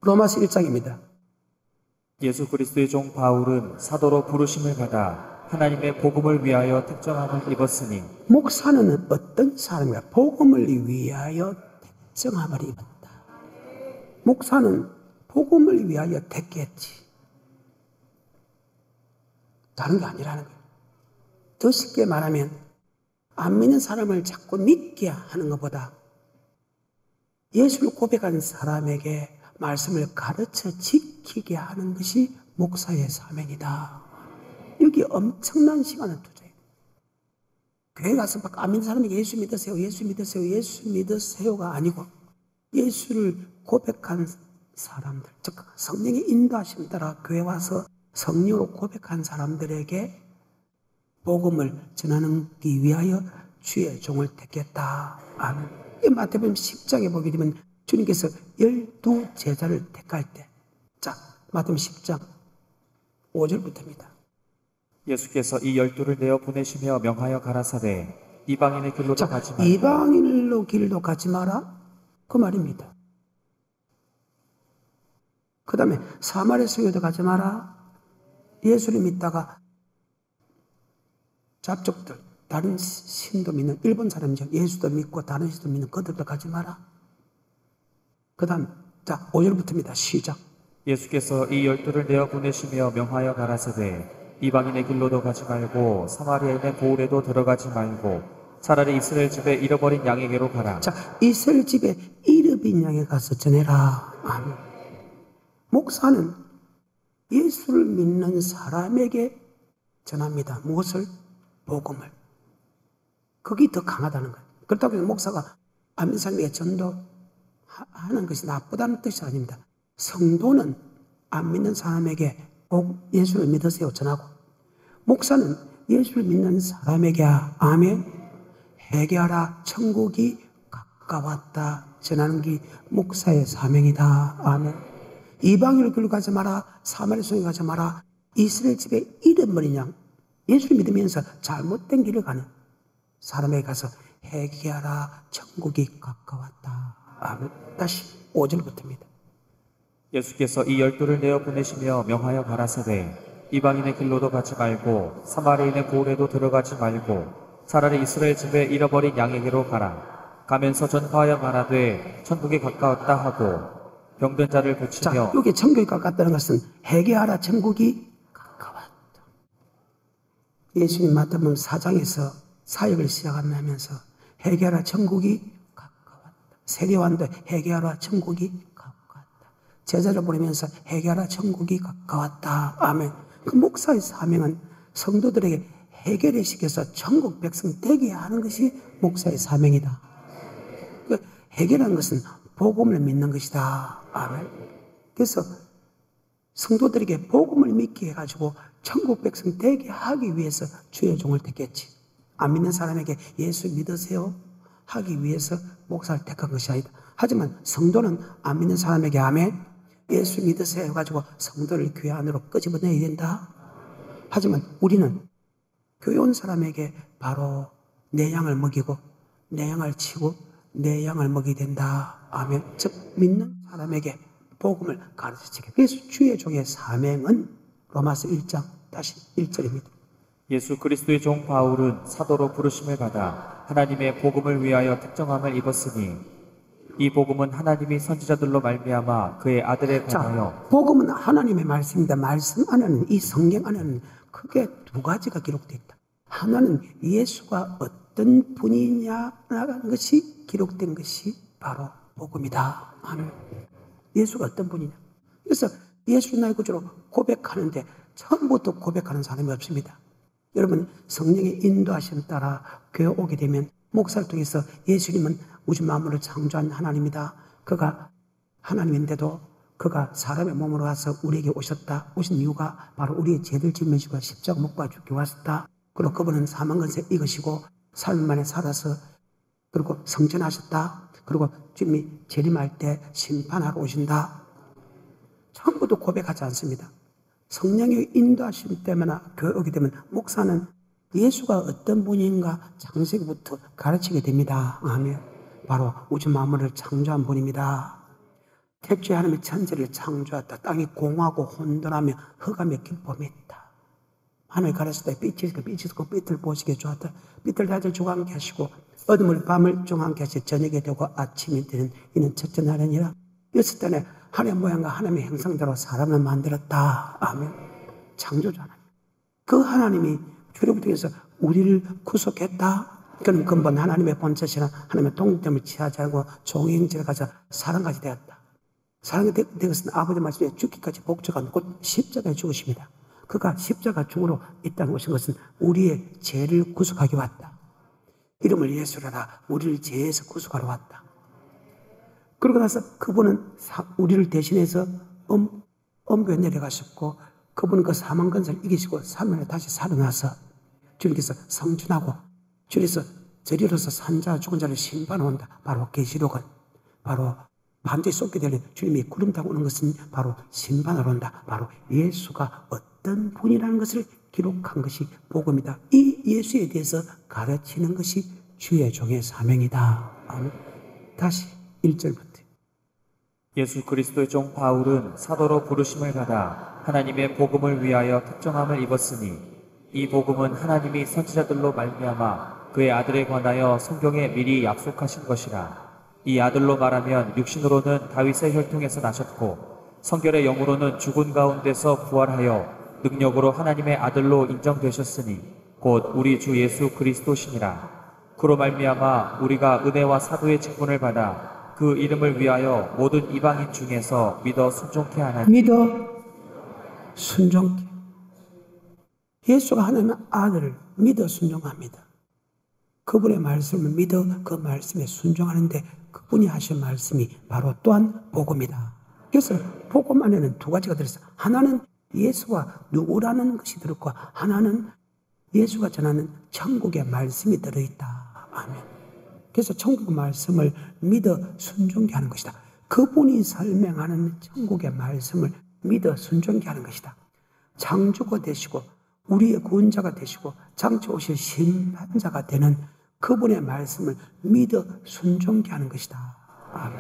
로마서 1장입니다. 예수 그리스도의 종 바울은 사도로 부르심을 받아 하나님의 복음을 위하여 특정함을 입었으니. 목사는 어떤 사람이야? 복음을 위하여 특정함을 입었다. 목사는 복음을 위하여 택했지. 다른 게 아니라는 거예요. 더 쉽게 말하면 안 믿는 사람을 자꾸 믿게 하는 것보다 예수를 고백한 사람에게 말씀을 가르쳐 지키게 하는 것이 목사의 사명이다. 여기 엄청난 시간을 투자해요. 교회 가서 막 안 믿는 사람에게 예수 믿으세요, 예수 믿으세요, 예수 믿으세요가 아니고 예수를 고백한 사람들, 즉 성령의 인도하심 따라 교회 와서 성령으로 고백한 사람들에게 복음을 전하기 위하여 주의 종을 택했다. 아멘. 마태복음 10장에 보게 되면 주님께서 12제자를 택할 때, 자, 마태복음 10장 5절부터입니다. 예수께서 이 12를 내어 보내시며 명하여 가라사대 이방인의 길로도 가지 말고. 이방인의 길로 가지 마라, 그 말입니다. 그 다음에 사마리아 성에도 가지 마라. 예수를 믿다가 잡족들, 다른 신도 믿는 일본 사람이죠. 예수도 믿고 다른 신도 믿는 그들도 가지 마라. 그 다음, 자, 5절부터입니다. 시작. 예수께서 이 12를 내어 보내시며 명하여 가라사대 이방인의 길로도 가지 말고 사마리아인의 고을에도 들어가지 말고 차라리 이스라엘 집에 잃어버린 양에게로 가라. 자, 이스라엘 집에 잃어버린 양에 가서 전해라. 아멘. 목사는 예수를 믿는 사람에게 전합니다. 무엇을? 복음을. 그게 더 강하다는 거예요. 그렇다고 해서 목사가 안 믿는 사람에게 전도하는 것이 나쁘다는 뜻이 아닙니다. 성도는 안 믿는 사람에게 꼭 예수를 믿으세요 전하고, 목사는 예수를 믿는 사람에게 아멘, 회개하라 천국이 가까웠다 전하는 게 목사의 사명이다. 아멘. 이방인을 길로 가지 마라, 사마리아 성에 가지 마라. 이스라엘 집에 잃어버린 양, 예수를 믿으면서 잘못된 길을 가는 사람에게 가서 회개하라 천국이 가까웠다. 아멘. 다시 5절부터입니다. 예수께서 이 12를 내어 보내시며 명하여 가라사대 이방인의 길로도 가지 말고 사마리아인의 고을에도 들어가지 말고 차라리 이스라엘 집에 잃어버린 양에게로 가라. 가면서 전파하여 말하되 천국이 가까웠다 하고 병든 자를 고치며. 자, 여기 천국이 가까웠다는 것은 회개하라 천국이 가까웠다. 예수님 마태복음 4장에서 사역을 시작하면서 회개하라 천국이 가까웠다. 세례요한도 회개하라 천국이 가까웠다. 제자를 보내면서 회개하라 천국이 가까웠다. 아멘. 그 목사의 사명은 성도들에게 회개를 시켜서 천국 백성 되게 하는 것이 목사의 사명이다. 그 회개라는 것은 복음을 믿는 것이다. 아멘. 그래서 성도들에게 복음을 믿게 해가지고 천국 백성 되게 하기 위해서 주의 종을 택했지. 안 믿는 사람에게 예수 믿으세요 하기 위해서 목사를 택한 것이 아니다. 하지만 성도는 안 믿는 사람에게 아멘, 예수 믿으세요 해가지고 성도를 교회 안으로 끄집어내야 된다. 하지만 우리는 교회 온 사람에게 바로 내 양을 먹이고 내 양을 치고 내 양을 먹이게 된다. 아멘. 즉 믿는 사람에게 복음을 가르치게. 그래서 주의 종의 사명은 로마서 1장 다시 1절입니다. 예수 그리스도의 종 바울은 사도로 부르심을 받아 하나님의 복음을 위하여 특정함을 입었으니 이 복음은 하나님이 선지자들로 말미암아 그의 아들에 관하여. 복음은 하나님의 말씀입니다. 말씀 안에는, 이 성경 안에는 크게 두 가지가 기록되어 있다. 하나는 예수가 어떤 분이냐라는 것이 기록된 것이 바로 복음이다. 아멘. 예수가 어떤 분이냐. 그래서 예수 나의 구주로 고백하는데 처음부터 고백하는 사람이 없습니다. 여러분, 성령의 인도하심 따라 교회 오게 되면 목사를 통해서 예수님은 우주 만물을 창조한 하나님이다. 그가 하나님인데도 그가 사람의 몸으로 와서 우리에게 오셨다. 오신 이유가 바로 우리의 죄를 짊어지고 십자가 못 박아 죽게 왔었다. 그리고 그분은 사망 권세 이것이고 3일 만에 살아서 그리고 성전하셨다. 그리고 주님이 재림할 때 심판하러 오신다. 처음부터 고백하지 않습니다. 성령의 인도하심 때문에 교회 오게 되면 목사는 예수가 어떤 분인가 창세기부터 가르치게 됩니다. 아멘. 바로 우주 만물을 창조한 분입니다. 태초에 하나님의 천지를 창조하였다. 땅이 공하고 혼돈하며 흑암에 기쁨이 있다. 하나님이 가르쳤다. 빛이 있고 빛을 보시게 주었다. 빛을 낮을 주관케 하시고 어둠을 밤을 중앙케 하시 저녁이 되고 아침이 되는 이는 첫째 날이니라. 여섯 달에 하나님의 모양과 하나님의 형상대로 사람을 만들었다. 아멘. 창조자 하나님. 그 하나님이 주님부터 우리를 구속했다. 그는 근본 하나님의 본chất이나 하나님의 동점을 취하지 않고 종의 형질을 가져 사람까지 되었다. 사람이 된 것은 아버지 말씀에 죽기까지 복종한 곧 십자가에 죽으십니다. 그가 십자가 죽으로 이 땅에 오신 것은 우리의 죄를 구속하기 왔다. 이름을 예수라라. 우리를 죄에서 구속하러 왔다. 그러고 나서 그분은 우리를 대신해서 엄교에 내려가셨고 그분은 그 사망 근세를 이기시고 3일에 다시 살아나서 주님께서 성춘하고 주님께서 저리로서 산자 죽은 자를 심판한다. 바로 계시록은 바로 반드시 쏟게 되는 주님이 구름 타고 오는 것은 바로 심판하러 온다. 바로 예수가 어떤 분이라는 것을 기록한 것이 복음이다. 이 예수에 대해서 가르치는 것이 주의 종의 사명이다. 아멘. 다시 1절부터. 예수 그리스도의 종 바울은 사도로 부르심을 받아 하나님의 복음을 위하여 특정함을 입었으니 이 복음은 하나님이 선지자들로 말미암아 그의 아들에 관하여 성경에 미리 약속하신 것이라. 이 아들로 말하면 육신으로는 다윗의 혈통에서 나셨고 성결의 영으로는 죽은 가운데서 부활하여 능력으로 하나님의 아들로 인정되셨으니 곧 우리 주 예수 그리스도시니라. 그로 말미암아 우리가 은혜와 사도의 직분을 받아 그 이름을 위하여 모든 이방인 중에서 믿어 순종케 하나니. 믿어 순종케. 예수가 하나님의 아들을 믿어 순종합니다. 그분의 말씀을 믿어 그 말씀에 순종하는데 그분이 하신 말씀이 바로 또한 복음이다. 그래서 복음 안에는 두 가지가 들어있어요. 하나는 예수가 누구라는 것이 들었고 하나는 예수가 전하는 천국의 말씀이 들어있다. 아멘. 그래서 천국의 말씀을 믿어 순종케 하는 것이다. 그분이 설명하는 천국의 말씀을 믿어 순종케 하는 것이다. 창조가 되시고 우리의 구원자가 되시고 장차 오실 심판자가 되는 그분의 말씀을 믿어 순종케 하는 것이다. 아멘.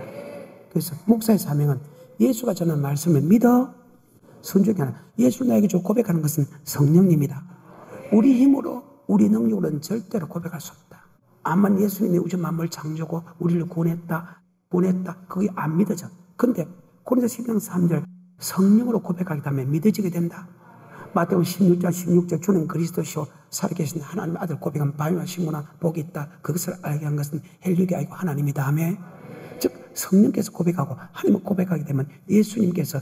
그래서 목사의 사명은 예수가 전하는 말씀을 믿어 순종케 하는, 예수 나에게 주 고백하는 것은 성령님이다. 우리 힘으로 우리 능력으로는 절대로 고백할 수 없다. 아만 예수님이 우주 만물 창조고 우리를 구원했다 그게 안 믿어져. 근데 고린도서 10장 3절 성령으로 고백하기 때문에 믿어지게 된다. 마태복음 16장 주는 그리스도시요 살아계신 하나님의 아들 고백한 바위와 신문화 복이 있다. 그것을 알게 한 것은 헬육이 아니고 하나님이다. 아멘. 즉 성령께서 고백하고 하나님을 고백하게 되면 예수님께서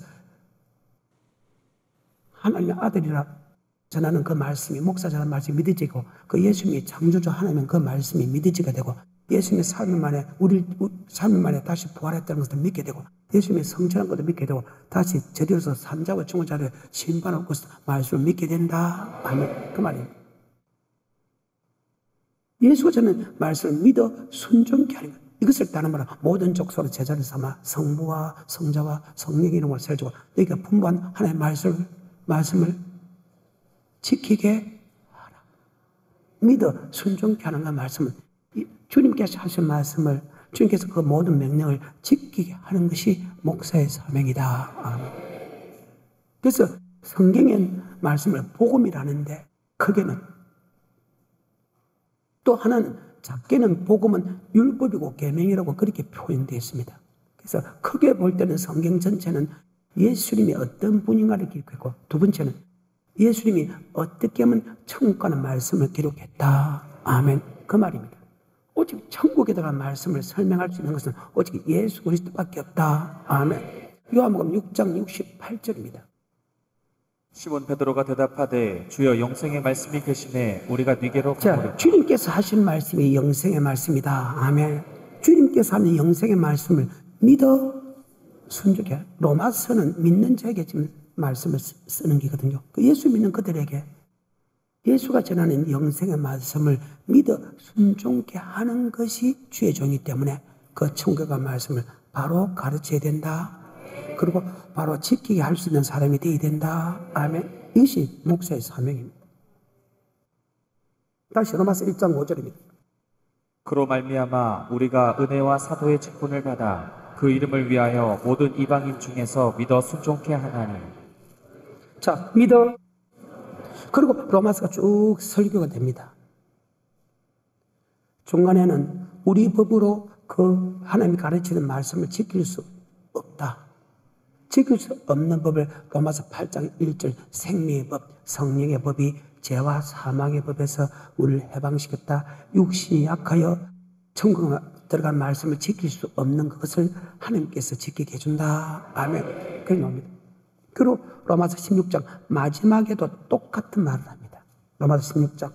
하나님의 아들이라 전하는 그 말씀이 목사 전하는 말씀이 믿어지고 그 예수님이 창조주 하나님은 그 말씀이 믿어지게 되고 예수님의 삶 만에 우리 삶 만에 다시 부활했다는 것을 믿게 되고 예수님의 성천한 것도 믿게 되고 다시 저리로서 산자와 죽은 자를 심판하고 그 말씀을 믿게 된다. 아멘. 그 말입니다. 예수가 저는 말씀을 믿어 순종케 하는 것. 이것을 따는 말은 모든 족속으로 제자를 삼아 성부와 성자와 성령의 이름으로 세워주고 너희가 분부한 하나님의 말씀을 지키게 하라. 믿어 순종케 하는 그 말씀은 주님께서 하신 말씀을 주님께서 그 모든 명령을 지키게 하는 것이 목사의 사명이다. 아멘. 그래서 성경의 말씀을 복음이라는데 크게는 또 하나는 작게는 복음은 율법이고 계명이라고 그렇게 표현되어 있습니다. 그래서 크게 볼 때는 성경 전체는 예수님이 어떤 분인가를 기록했고 두 번째는 예수님이 어떻게 하면 천국 가는 말씀을 기록했다. 아멘. 그 말입니다. 오직 천국에 대한 말씀을 설명할 수 있는 것은 오직 예수 그리스도밖에 없다. 아멘. 요한복음 6장 68절입니다. 시몬 베드로가 대답하되 주여 영생의 말씀이 계시매 우리가 네게로 가보리까. 주님께서 하신 말씀이 영생의 말씀이다. 아멘. 주님께서 하는 영생의 말씀을 믿어 순종해. 로마서는 믿는 자에게 지금 말씀을 쓰는 게거든요. 예수 믿는 그들에게 예수가 전하는 영생의 말씀을 믿어 순종케 하는 것이 주의 종이기 때문에 그 천국의 말씀을 바로 가르쳐야 된다. 그리고 바로 지키게 할 수 있는 사람이 되어야 된다. 아멘. 이것이 목사의 사명입니다. 다시 로마서 1장 5절입니다. 그로 말미암아 우리가 은혜와 사도의 직분을 받아 그 이름을 위하여 모든 이방인 중에서 믿어 순종케 하나니. 자, 믿어. 그리고 로마서가 쭉 설교가 됩니다. 중간에는 우리 법으로 그 하나님이 가르치는 말씀을 지킬 수 없다. 지킬 수 없는 법을 로마서 8장 1절 생명의 법, 성령의 법이 죄와 사망의 법에서 우리를 해방시켰다. 육신이 약하여 천국에 들어간 말씀을 지킬 수 없는 것을 하나님께서 지키게 해준다. 아멘. 그런 겁니다. 그리고 로마서 16장 마지막에도 똑같은 말을 합니다. 로마서 16장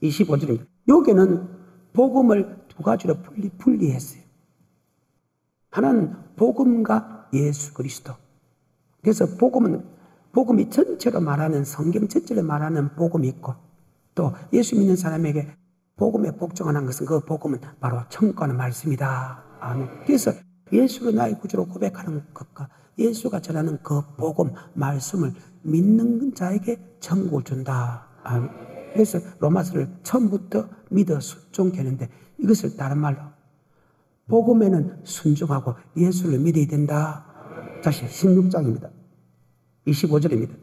25절입니다. 여기는 복음을 두 가지로 분리했어요. 하나는 복음과 예수 그리스도. 그래서 복음이 전체로 말하는, 성경 전체로 말하는 복음이 있고, 또 예수 믿는 사람에게 복음에 복종하는 것은 그 복음은 바로 천국하는 말씀이다. 아멘. 그래서 예수를 나의 구주로 고백하는 것과 예수가 전하는 그 복음, 말씀을 믿는 자에게 천국을 준다. 아멘. 그래서 로마서를 처음부터 믿어 순종케 하는데, 이것을 다른 말로 복음에는 순종하고 예수를 믿어야 된다. 다시 16장입니다. 25절입니다.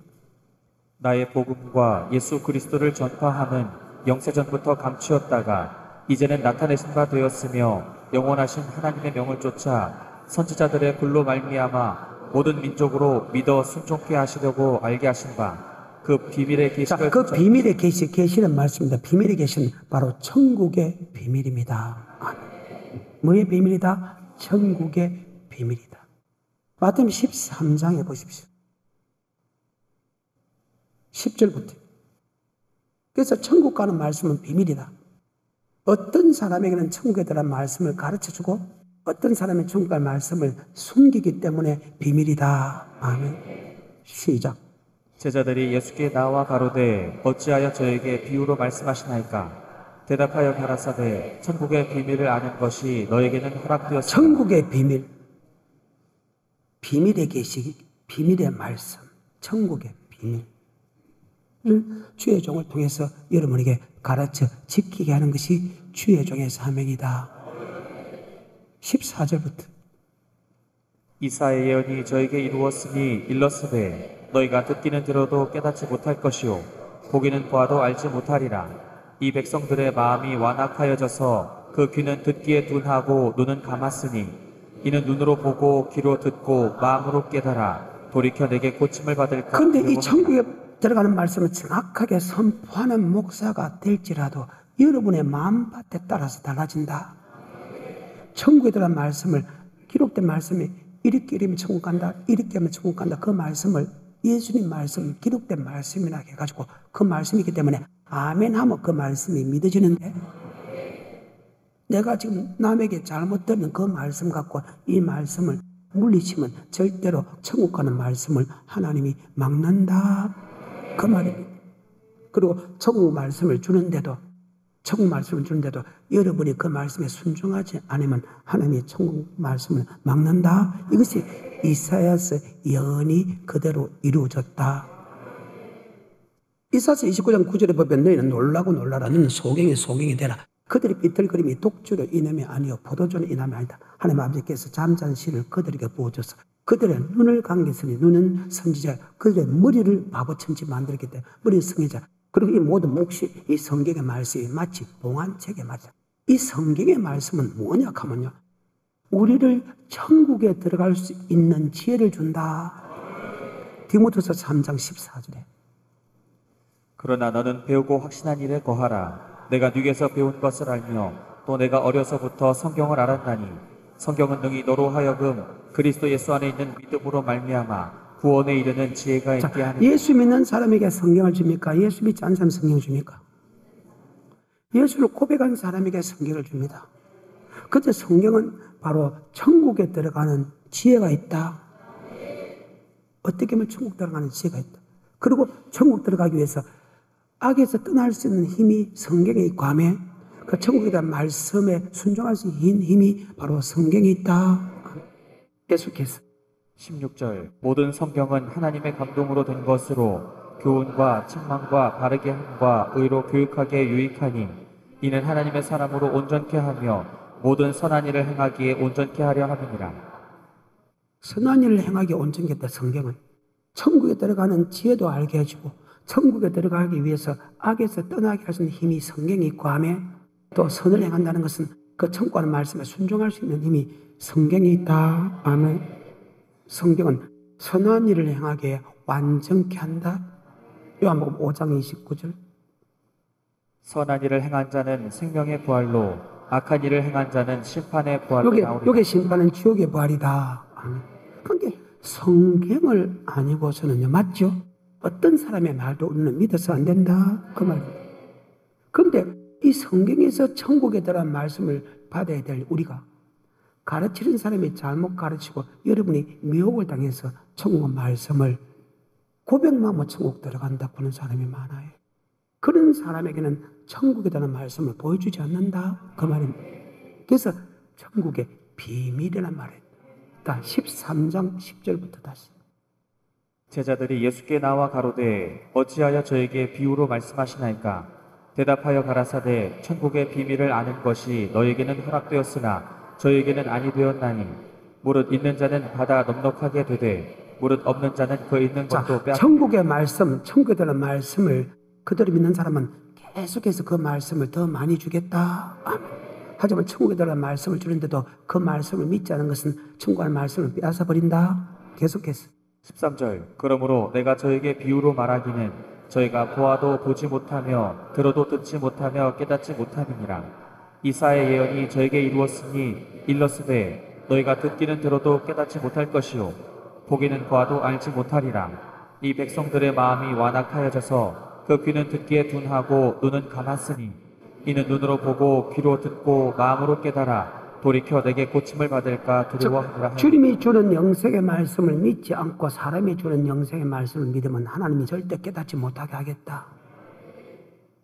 나의 복음과 예수 그리스도를 전파함은 영세전부터 감추었다가 이제는 나타내신 바 되었으며 영원하신 하나님의 명을 쫓아 선지자들의 글로 말미암아 모든 민족으로 믿어 순종케 하시려고 알게 하신 바 그 비밀의 계시를. 그 비밀의 계시는 말씀입니다. 비밀의 계시는 바로 천국의 비밀입니다. 뭐의 비밀이다? 천국의 비밀이다. 마태복음 13장에 보십시오. 10절부터. 그래서 천국 가는 말씀은 비밀이다. 어떤 사람에게는 천국에 대한 말씀을 가르쳐주고 어떤 사람은 천국 갈 말씀을 숨기기 때문에 비밀이다. 아멘. 시작. 제자들이 예수께 나와 가로되 어찌하여 저에게 비유로 말씀하시나이까? 대답하여 가라사대 천국의 비밀을 아는 것이 너에게는 허락되었으나. 천국의 비밀, 비밀의 계시, 비밀의 말씀, 천국의 비밀을 주의 종을 통해서 여러분에게 가르쳐 지키게 하는 것이 주의 종의 사명이다. 14절부터. 이사의 예언이 저에게 이루었으니 일렀으되 너희가 듣기는 들어도 깨닫지 못할 것이요 보기는 보아도 알지 못하리라. 이 백성들의 마음이 완악하여져서 그 귀는 듣기에 둔하고 눈은 감았으니 이는 눈으로 보고 귀로 듣고 마음으로 깨달아 돌이켜 내게 고침을 받을까. 그런데 이 천국에 들어가는 말씀을 정확하게 선포하는 목사가 될지라도 여러분의 마음밭에 따라서 달라진다. 천국에 들어간 말씀을, 기록된 말씀이 이렇게 이러면 천국 간다, 이렇게 하면 천국 간다, 그 말씀을 예수님 말씀, 기록된 말씀이라 해가지고 그 말씀이기 때문에 아멘 하면 그 말씀이 믿어지는데, 내가 지금 남에게 잘못 듣는 그 말씀 갖고 이 말씀을 물리치면 절대로 천국 가는 말씀을 하나님이 막는다. 그 말입니다. 그리고 천국 말씀을 주는데도 여러분이 그 말씀에 순종하지 않으면 하나님의 천국 말씀을 막는다. 이것이 이사야서 예언이 그대로 이루어졌다. 이사야서 29장 9절에 보면 너희는 놀라고 놀라라. 너희는 소경이 되라. 그들이 삐뚤거림이 독주로 인함이 아니요 포도주로 인함이 아니다. 하나님 아버지께서 잠잔 씨를 그들에게 부어줘서 그들의 눈을 감겼으니 눈은 선지자, 그들의 머리를 바보천지 만들었기 때문에 머리는 성의자. 그리고 이 모든 몫이 이 성경의 말씀이 마치 봉안책에 맞아. 이 성경의 말씀은 뭐냐 하면요, 우리를 천국에 들어갈 수 있는 지혜를 준다. 디모데후서 3장 14절에. 그러나 너는 배우고 확신한 일에 거하라. 내가 네게서 배운 것을 알며 또 내가 어려서부터 성경을 알았나니 성경은 능히 너로 하여금 그리스도 예수 안에 있는 믿음으로 말미암아 구원에 이르는 지혜가 있게 하는. 예수 믿는 사람에게 성경을 줍니까? 예수 믿지 않는 사람 성경을 줍니까? 예수를 고백한 사람에게 성경을 줍니다. 그때 성경은 바로 천국에 들어가는 지혜가 있다. 어떻게 하면 천국 들어가는 지혜가 있다. 그리고 천국 들어가기 위해서 악에서 떠날 수 있는 힘이 성경에 있고 하며 그 천국에 대한 말씀에 순종할 수 있는 힘이 바로 성경에 있다. 계속해서 16절. 모든 성경은 하나님의 감동으로 된 것으로 교훈과 책망과 바르게 함과 의로 교육하기에 유익하니 이는 하나님의 사람으로 온전케 하며 모든 선한 일을 행하기에 온전케 하려 함이니라. 선한 일을 행하기 온전케 했다. 성경은 천국에 들어가는 지혜도 알게 해주고 천국에 들어가기 위해서 악에서 떠나게 하시는 힘이 성경에 있고 하며 또 선을 행한다는 것은 그 천국하는 말씀에 순종할 수 있는 힘이 성경에 있다. 아멘. 성경은 선한 일을 행하기에 완전케 한다. 요한복음 5장 29절. 선한 일을 행한 자는 생명의 부활로 악한 일을 행한 자는 심판의 부활로 나오리라. 요게 심판은 지옥의 부활이다. 아멘. 그러니까 성경을 아니고서는요, 맞죠? 어떤 사람의 말도 우리는 믿어서 안 된다. 그 말입니다. 그런데 이 성경에서 천국에 들어간 말씀을 받아야 될 우리가 가르치는 사람이 잘못 가르치고 여러분이 미혹을 당해서 천국 말씀을 고백만 하면 천국 들어간다 보는 사람이 많아요. 그런 사람에게는 천국에 대한 말씀을 보여주지 않는다. 그 말입니다. 그래서 천국의 비밀이란 말이에요. 13장 10절부터 다시. 제자들이 예수께 나와 가로되 어찌하여 저에게 비유로 말씀하시나이까? 대답하여 가라사대 천국의 비밀을 아는 것이 너에게는 허락되었으나 저에게는 아니 되었나니 무릇 있는 자는 받아 넉넉하게 되되 무릇 없는 자는 그 있는 것도 빼앗. 천국의 말씀, 천국에 대한 말씀을 그대로 믿는 사람은 계속해서 그 말씀을 더 많이 주겠다. 하지만 천국에 대한 말씀을 주는데도 그 말씀을 믿지 않은 것은 천국의 말씀을 빼앗아 버린다. 계속해서. 13절. 그러므로 내가 저에게 비유로 말하기는 저희가 보아도 보지 못하며 들어도 듣지 못하며 깨닫지 못함이니라. 이사의 예언이 저에게 이루었으니 일러스되 너희가 듣기는 들어도 깨닫지 못할 것이요 보기는 보아도 알지 못하리라. 이 백성들의 마음이 완악하여져서 그 귀는 듣기에 둔하고 눈은 감았으니 이는 눈으로 보고 귀로 듣고 마음으로 깨달아 돌이켜 내게 고침을 받을까 두려워하노라. 주님이 주는 영생의 말씀을 믿지 않고 사람이 주는 영생의 말씀을 믿으면 하나님이 절대 깨닫지 못하게 하겠다.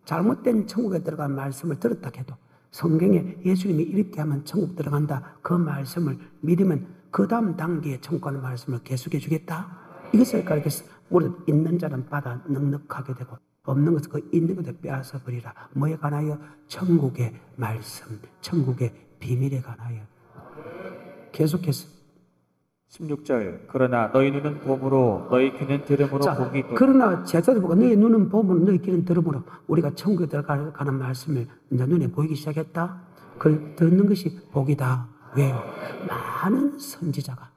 잘못된 천국에 들어간 말씀을 들었다 해도 성경에 예수님이 이렇게 하면 천국 들어간다. 그 말씀을 믿으면 그 다음 단계에 천국 가는 말씀을 계속해 주겠다. 이것을 가르쳐서 우리 있는 자는 받아 넉넉하게 되고 없는 것은 그 있는 것을 빼앗아 버리라. 뭐에 관하여? 천국의 말씀, 천국의 비밀에 관하여. 계속해서 16절. 그러나 너희 눈은 봄으로 너희 귀는 들음으로 복이 있도다. 그러나 제자들 보고 너희 눈은 봄으로 너희 귀는 들음으로 우리가 천국에 들어가는 말씀을 이제 눈에 보이기 시작했다. 그걸 듣는 것이 복이다. 왜요? 많은 선지자가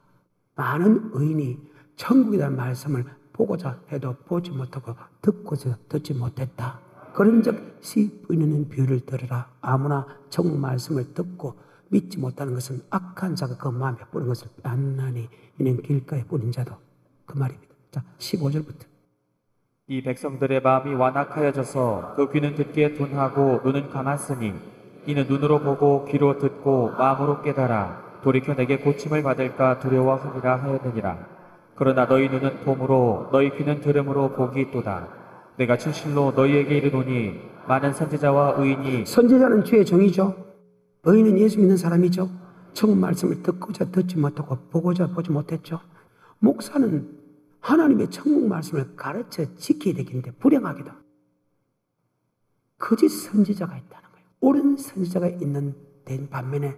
많은 의인이 천국에 대한 말씀을 보고자 해도 보지 못하고 듣고자 듣지 못했다. 그런즉 시 부인하는 비유를 들으라. 아무나 천국 말씀을 듣고 믿지 못하는 것은 악한 자가 그 마음에 뿌린 것을 빼앗나니 이는 길가에 뿌린 자도. 그 말입니다. 자, 15절부터. 이 백성들의 마음이 완악하여져서 그 귀는 듣기에 둔하고 눈은 감았으니 이는 눈으로 보고 귀로 듣고 마음으로 깨달아 돌이켜 내게 고침을 받을까 두려워하리라 하였느니라. 그러나 너희 눈은 봄으로 너희 귀는 들음으로 복이 있도다. 내가 진실로 너희에게 이르노니 많은 선지자와 의인이. 선지자는 주의 종이죠. 의인은 예수 믿는 사람이죠. 천국 말씀을 듣고자 듣지 못하고 보고자 보지 못했죠. 목사는 하나님의 천국 말씀을 가르쳐 지켜야 되겠는데 불행하게도 거짓 선지자가 있다는 거예요. 옳은 선지자가 있는 반면에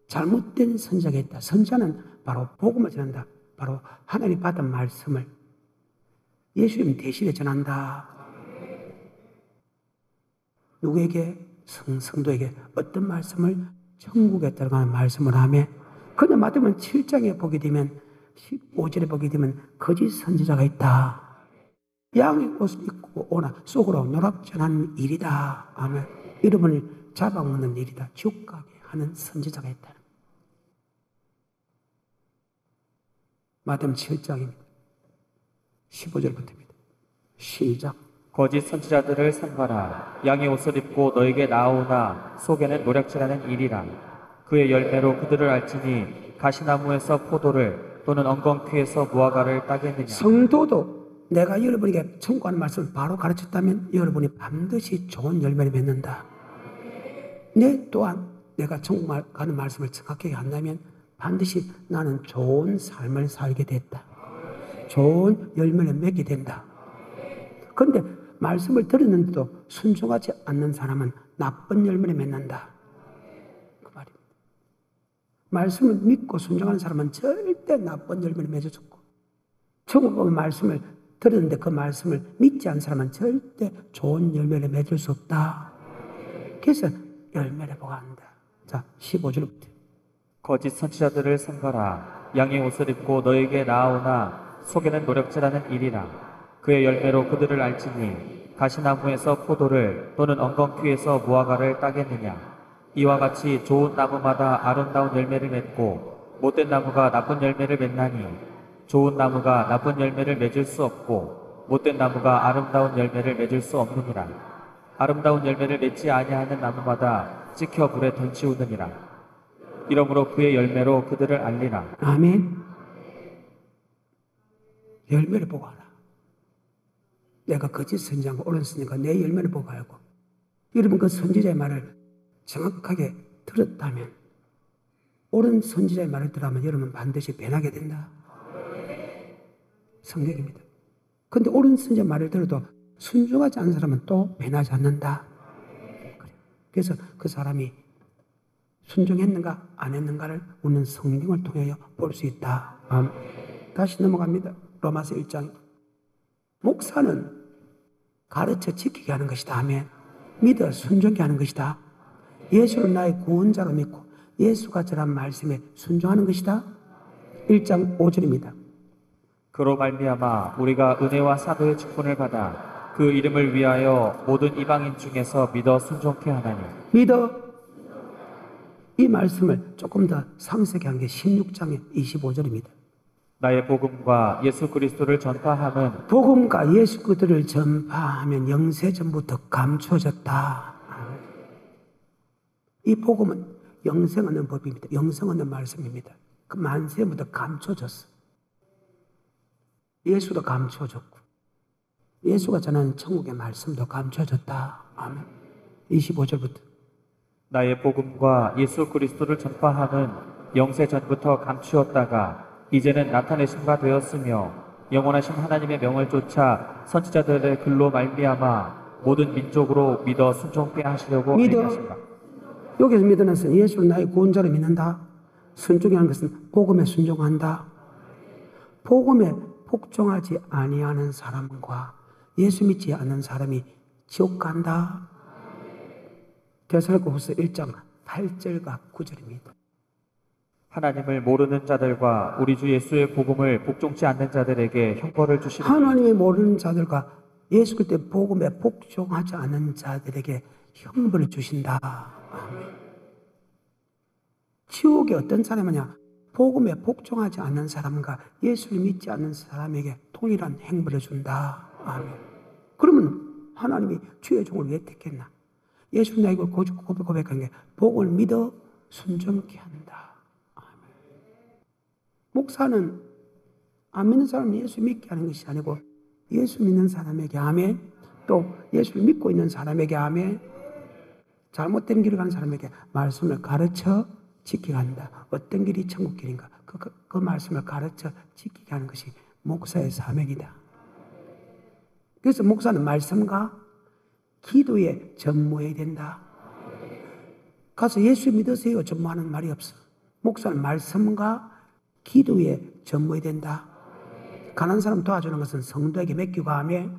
잘못된 선지자가 있다. 선지자는 바로 복음을 전한다. 바로 하나님 받은 말씀을 예수님 대신에 전한다. 누구에게? 성도에게 어떤 말씀을? 천국에 들어가는 말씀을 하며 그냥 맞으면 7장에 보게 되면 15절에 보게 되면 거짓 선지자가 있다. 양의 옷을 입고 오나 속으로 노랍전하는 일이다. 아멘. 여러분을 잡아먹는 일이다. 지옥 가게 하는 선지자가 있다. 마태복음 7장입니다. 15절부터입니다. 시작. 거짓 선지자들을 삼가라. 양의 옷을 입고 너에게 나오나 속에는 노략질하는 일이라. 그의 열매로 그들을 알지니 가시나무에서 포도를 또는 엉겅퀴에서 무화과를 따겠느냐. 성도도 내가 여러분에게 천국하는 말씀을 바로 가르쳤다면 여러분이 반드시 좋은 열매를 맺는다. 내 또한 내가 천국 가는 말씀을 정확하게 한다면 반드시 나는 좋은 삶을 살게 됐다. 좋은 열매를 맺게 된다. 그런데 말씀을 들었는데도 순종하지 않는 사람은 나쁜 열매를 맺는다. 그 말입니다. 말씀을 믿고 순종하는 사람은 절대 나쁜 열매를 맺을 수 없고, 천국 말씀을 들었는데 그 말씀을 믿지 않는 사람은 절대 좋은 열매를 맺을 수 없다. 그래서 열매를 보고 한다. 자, 15절부터. 거짓 선지자들을 삼가라. 양의 옷을 입고 너에게 나아오나 속에는 노력질하는 일이라. 그의 열매로 그들을 알지니 가시나무에서 포도를 또는 엉겅퀴에서 무화과를 따겠느냐. 이와 같이 좋은 나무마다 아름다운 열매를 맺고 못된 나무가 나쁜 열매를 맺나니 좋은 나무가 나쁜 열매를 맺을 수 없고 못된 나무가 아름다운 열매를 맺을 수 없느니라. 아름다운 열매를 맺지 아니하는 나무마다 찍혀 불에 던지우느니라. 이러므로 그의 열매로 그들을 알리라. 아멘. 열매를 보고 알아. 내가 거짓 선지자가 옳은 선지자가 내 열매를 보고 알고, 여러분 그 선지자의 말을 정확하게 들었다면, 옳은 선지자의 말을 들으면 여러분 반드시 변하게 된다. 성경입니다. 그런데 옳은 선지자의 말을 들어도 순종하지 않는 사람은 또 변하지 않는다. 그래서 그 사람이 순종했는가 안 했는가를 우리는 성경을 통하여 볼 수 있다. 다시 넘어갑니다. 로마서 1장. 목사는 가르쳐 지키게 하는 것이다. 아멘. 믿어 순종케 하는 것이다. 예수를 나의 구원자로 믿고 예수가 전한 말씀에 순종하는 것이다. 1장 5절입니다. 그로 말미암아 우리가 은혜와 사도의 직분을 받아 그 이름을 위하여 모든 이방인 중에서 믿어 순종케 하나니. 믿어. 이 말씀을 조금 더 상세하게 한 게 16장의 25절입니다. 나의 복음과 예수 그리스도를 전파함은 복음과 예수 그리스도를 전파하면 영세전부터 감추어졌다. 이 복음은 영생 얻는 법입니다. 영생 얻는 말씀입니다. 그 만세부터 감춰졌어. 예수도 감춰졌고 예수가 전하는 천국의 말씀도 감춰졌다. 아멘. 25절부터. 나의 복음과 예수 그리스도를 전파함은 영세 전부터 감추었다가 이제는 나타내신 바 되었으며 영원하신 하나님의 명을 쫓아 선지자들의 글로 말미암아 모든 민족으로 믿어 순종케 하시려고 하신다. 여기서 믿는 것은 예수를 나의 구원자로 믿는다. 순종하는 것은 복음에 순종한다. 복음에 복종하지 아니하는 사람과 예수 믿지 않는 사람이 지옥 간다. 데살로니가후서 1장 8절과 9절입니다. 하나님을 모르는 자들과 우리 주 예수의 복음을 복종치 않는 자들에게 형벌을 주시리니. 하나님을 모르는 자들과 예수 그리스도의 복음에 복종하지 않는 자들에게 형벌을 주신다. 아멘. 지옥에 어떤 사람이냐? 복음에 복종하지 않는 사람과 예수를 믿지 않는 사람에게 동일한 행벌을 준다. 아멘. 그러면 하나님이 주의 종을 왜 택했나? 예수 나의 걸 고백한 게 복음을 믿어 순종케 한다. 아멘. 목사는 안 믿는 사람은 예수 믿게 하는 것이 아니고 예수 믿는 사람에게 아멘, 또 예수를 믿고 있는 사람에게 아멘, 잘못된 길을 가는 사람에게 말씀을 가르쳐 지키게 한다. 어떤 길이 천국 길인가? 그 말씀을 가르쳐 지키게 하는 것이 목사의 사명이다. 그래서 목사는 말씀과 기도에 전무해야 된다. 가서 예수 믿으세요 전무하는 말이 없어. 목사는 말씀과 기도에 전무해야 된다. 가난한 사람 도와주는 것은 성도에게 맡기고 하며,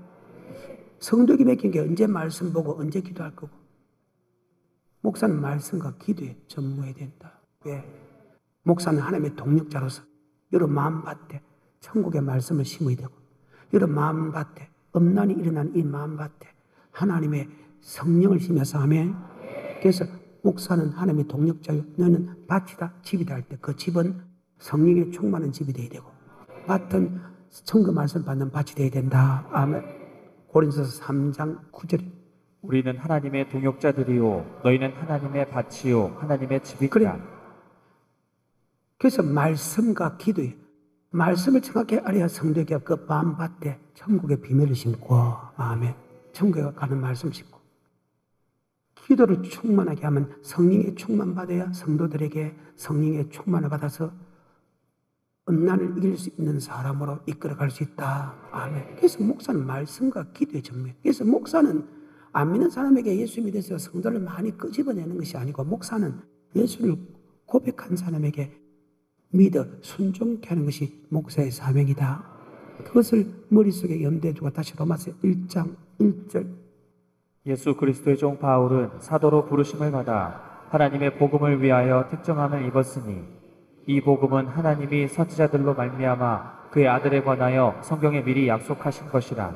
성도에게 맡긴 게 언제 말씀 보고 언제 기도할 거고, 목사는 말씀과 기도에 전무해야 된다. 왜? 목사는 하나님의 동력자로서 여러 마음밭에 천국의 말씀을 심어야 되고, 여러 마음밭에 음란이 일어나는 이 마음밭에 하나님의 성령을 심어서 하면, 그래서 목사는 하나님의 동력자요, 너는 밭이다 집이다 할 때 그 집은 성령에 충만한 집이 되어야 되고 밭은 천국 말씀 받는 밭이 되어야 된다. 아멘. 고린도서 3장 9절. 우리는 하나님의 동역자들이요 너희는 하나님의 밭이요 하나님의 집이다. 그래. 그래서 말씀과 기도에 말씀을 정확히 알아야 성도에게 그 마음밭에 천국의 비밀을 심고, 아멘, 천국에 가는 말씀 심고, 기도를 충만하게 하면 성령의 충만 받아야 성도들에게 성령의 충만을 받아서 음란을 이길 수 있는 사람으로 이끌어갈 수 있다. 아멘. 그래서 목사는 말씀과 기도에 전무해. 그래서 목사는 안 믿는 사람에게 예수 믿어서 성도를 많이 끄집어내는 것이 아니고, 목사는 예수를 고백한 사람에게 믿어 순종케 하는 것이 목사의 사명이다. 그것을 머릿속에 염두에 두고 다시 로마서 1장 1절. 예수 그리스도의 종 바울은 사도로 부르심을 받아 하나님의 복음을 위하여 특정함을 입었으니 이 복음은 하나님이 선지자들로 말미암아 그의 아들에 관하여 성경에 미리 약속하신 것이라.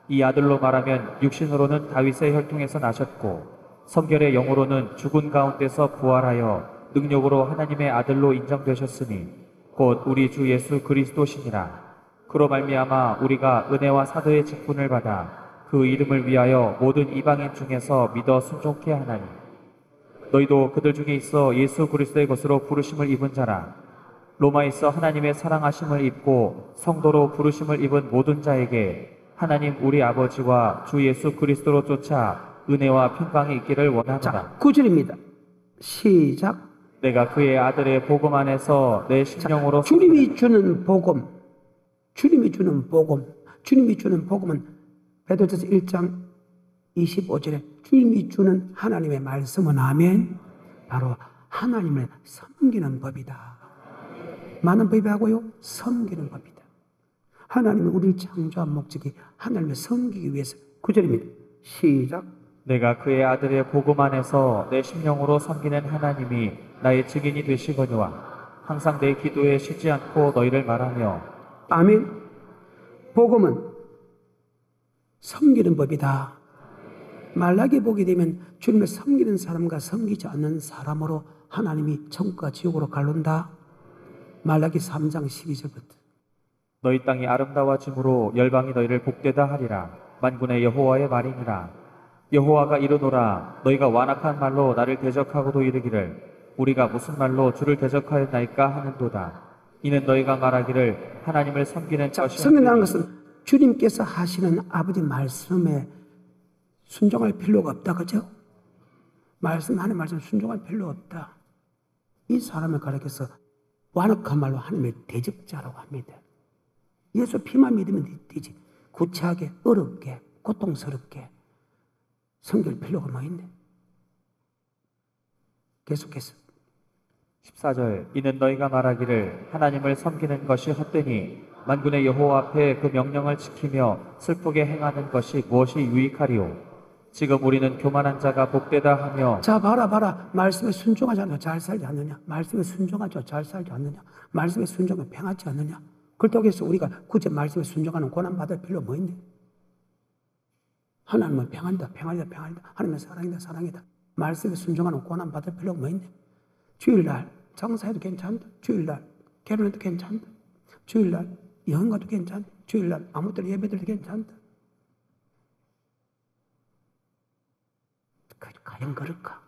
이 아들로 말하면 육신으로는 다윗의 혈통에서 나셨고 성결의 영으로는 죽은 가운데서 부활하여 능력으로 하나님의 아들로 인정되셨으니 곧 우리 주 예수 그리스도시니라. 그로 말미암아 우리가 은혜와 사도의 직분을 받아 그 이름을 위하여 모든 이방인 중에서 믿어 순종케 하나니 너희도 그들 중에 있어 예수 그리스도의 것으로 부르심을 입은 자라. 로마에 있어 하나님의 사랑하심을 입고 성도로 부르심을 입은 모든 자에게 하나님 우리 아버지와 주 예수 그리스도로 쫓아 은혜와 평강이 있기를 원하노라. 자, 9절입니다. 시작. 내가 그의 아들의 복음 안에서 내 심령으로 주님이 주는 복음, 주님이 주는 복음, 주님이 주는 복음은 베드로전서 1장 25절에 주님이 주는 하나님의 말씀은 아멘. 바로 하나님을 섬기는 법이다. 많은 법이 하고요, 섬기는 법이다. 하나님이 우리를 창조한 목적이 하나님을 섬기기 위해서. 9절입니다. 시작. 내가 그의 아들의 복음 안에서 내 심령으로 섬기는 하나님이 나의 증인이 되시거니와 항상 내 기도에 쉬지 않고 너희를 말하며. 아멘. 복음은 섬기는 법이다. 말라기 보게 되면 주님을 섬기는 사람과 섬기지 않는 사람으로 하나님이 천국과 지옥으로 갈른다. 말라기 3장 12절부터. 너희 땅이 아름다워짐으로 열방이 너희를 복되다 하리라. 만군의 여호와의 말이니라. 여호와가 이르노라. 너희가 완악한 말로 나를 대적하고도 이르기를 우리가 무슨 말로 주를 대적하였나이까 하는도다. 이는 너희가 말하기를 하나님을 섬기는 것이. 섬긴다는 것은 주님께서 하시는 아버지 말씀에 순종할 필요가 없다. 그죠? 하나님 말씀 순종할 필요 없다. 이 사람을 가리켜서 완악한 말로 하나님의 대적자라고 합니다. 예수 피만 믿으면 되지. 구차하게, 어렵게, 고통스럽게 섬길 필요가 뭐 있네. 계속해서 14절. 이는 너희가 말하기를 하나님을 섬기는 것이 헛되니 만군의 여호와 앞에 그 명령을 지키며 슬프게 행하는 것이 무엇이 유익하리요. 지금 우리는 교만한 자가 복되다 하며. 자, 봐라. 말씀에 순종하지 않아 잘 살지 않느냐? 말씀에 순종하죠. 잘 살지 않느냐? 말씀에 순종하면 평하지 않느냐? 그렇다고 해서 우리가 굳이 말씀에 순종하는 고난받을 필요 뭐 있네? 하나님은 평한다. 하나님은 사랑이다. 말씀에 순종하는 고난받을 필요가 뭐 있네? 주일날 장사해도 괜찮다. 주일날 결혼해도 괜찮다. 주일날 여행 가도 괜찮다. 주일날 아무 때나 예배드려도 괜찮다. 과연 그럴까?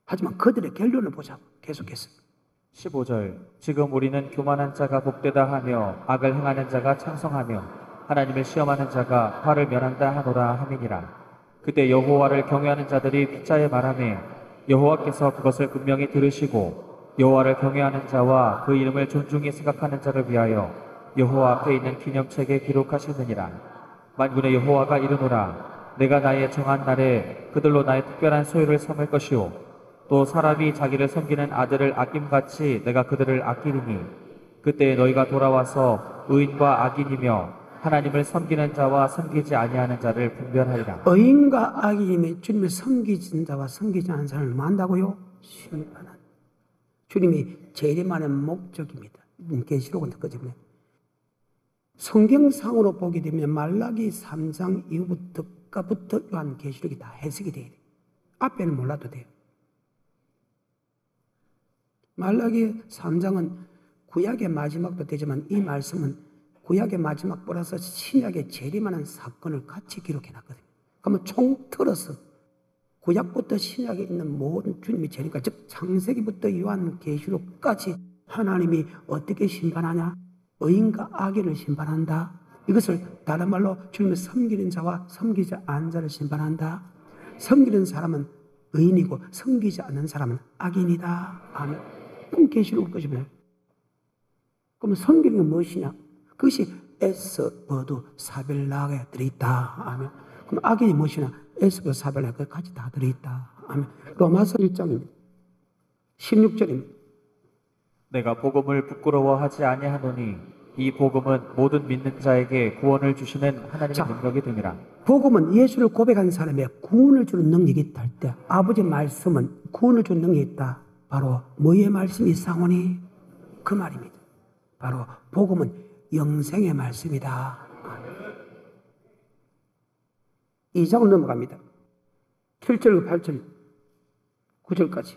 하지만 그들의 결론을 보자고. 계속해서 15절. 지금 우리는 교만한 자가 복되다 하며 악을 행하는 자가 창성하며 하나님을 시험하는 자가 화를 면한다 하노라 함이니라. 그때 여호와를 경외하는 자들이 빗자에 말하며 여호와께서 그것을 분명히 들으시고 여호와를 경외하는 자와 그 이름을 존중히 생각하는 자를 위하여 여호와 앞에 있는 기념책에 기록하시느니라. 만군의 여호와가 이르노라. 내가 나의 정한 날에 그들로 나의 특별한 소유를 삼을 것이요 또 사람이 자기를 섬기는 아들을 아낌같이 내가 그들을 아끼리니 그때 너희가 돌아와서 의인과 악인이며 하나님을 섬기는 자와 섬기지 아니하는 자를 분별하리라. 의인과 악인이 주님을 섬기는 자와 섬기지 않는 사람을 뭐 한다고요? 심판하는. 주님이 재림하는 목적입니다. 계시록은 듣거든요. 성경상으로 보게 되면 말라기 3장 이후부터 요한계시록이 다 해석이 돼요. 앞에는 몰라도 돼요. 말라기 3장은 구약의 마지막도 되지만 이 말씀은 구약의 마지막 플러스 신약의 재림하는 사건을 같이 기록해놨거든요. 그러면 총틀어서 구약부터 신약에 있는 모든 주님의 재림까지, 즉 창세기부터 요한계시록까지 하나님이 어떻게 심판하냐? 의인과 악인을 심판한다. 이것을 다른 말로 주님을 섬기는 자와 섬기지 않는 자를 심판한다. 섬기는 사람은 의인이고 섬기지 않는 사람은 악인이다. 아멘. 그럼 계시록 것이면 그러면 섬기는 건 무엇이냐? 그것이 에스버두 사벨락에 들어있다. 아멘. 그럼 악인이 무엇이냐? 에스버두 사벨락에 같이 다 들어있다. 아멘. 로마서 1장입니다. 16절입니다. 내가 복음을 부끄러워하지 아니하노니 이 복음은 모든 믿는 자에게 구원을 주시는 하나님의 자, 능력이 됨이라. 복음은 예수를 고백한 사람의 구원을 주는 능력이 있다 할 때, 아버지 말씀은 구원을 주는 능력이 있다. 바로 뭐의 말씀이 있사오니? 그 말입니다. 바로 복음은 영생의 말씀이다. 2장으로 넘어갑니다. 7절, 8절, 9절까지.